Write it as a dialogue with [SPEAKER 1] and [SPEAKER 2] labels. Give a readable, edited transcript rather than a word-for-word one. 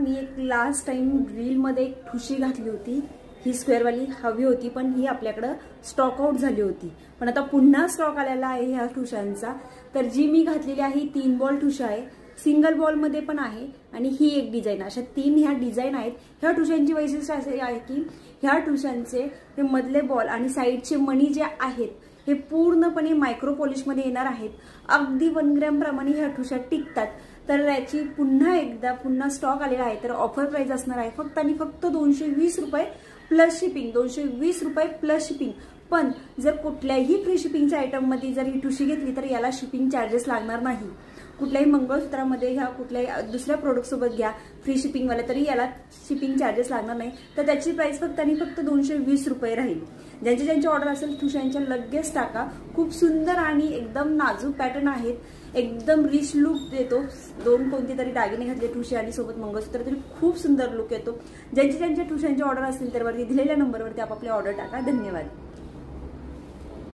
[SPEAKER 1] मी एक last time रीलमध्ये एक ठुशी घातली होती, ही स्क्वेअरवाली हवी होती पण ही आपल्याकडं स्टॉक आउट झाली होती, पण आता पुन्हा स्टॉक आलेला आहे ह्या ठुशांचा। तर जी मी घातलेली आहे 3 बॉल ठुशा आहे, सिंगल बॉल मध्ये पण आहे आणि ही एक डिझाइन, अशा 3 ह्या डिझाइन आहेत। ह्या ठुशांची वैशिष्ट्य असे आहे की ह्या ठुशांचे हे मधले बॉल आणि साईडचे मणी जे आहेत हे पूर्णपणे मायक्रो पॉलिश मध्ये येणार आहेत, अगदी 1 ग्रॅम प्रमाणे ह्या ठुशा टिकतात। तर याची पुन्हा स्टॉक आलेला आहे, तर ऑफर प्राइस असणार आहे फक्त आणि फक्त 220 रुपये प्लस शिपिंग, 220 रुपये प्लस शिपिंग। पण जर कुठल्याही फ्री शिपिंगच्या आयटम मध्ये जर ही ठुशी घेतली तर याला शिपिंग चार्जेस लागणार नाही। कुठल्याही मंगळसूत्रामध्ये घ्या, कुठल्याही दुसऱ्या प्रोडक्ट सोबत घ्या फ्री शिपिंग वाले, तरी याला शिपिंग चार्जेस लागणार नाही। तर त्याची प्राइस फक्त आणि फक्त 220 रुपये राहील। ज्यांची ऑर्डर असेल ठुशांच्या लगेच टाका। खूप सुंदर आणि एकदम नाजूक पॅटर्न आहेत, एकदम रिच लुक देतो। 2 कोणते तरी दागिने घातले ठुशी आणि सोबत मंगळसूत्र तरी खूप सुंदर लुक येतो। ज्यांच्या ठुशांची ऑर्डर असेल तर वरती दिलेल्या नंबरवरती आपापली ऑर्डर टाका। धन्यवाद।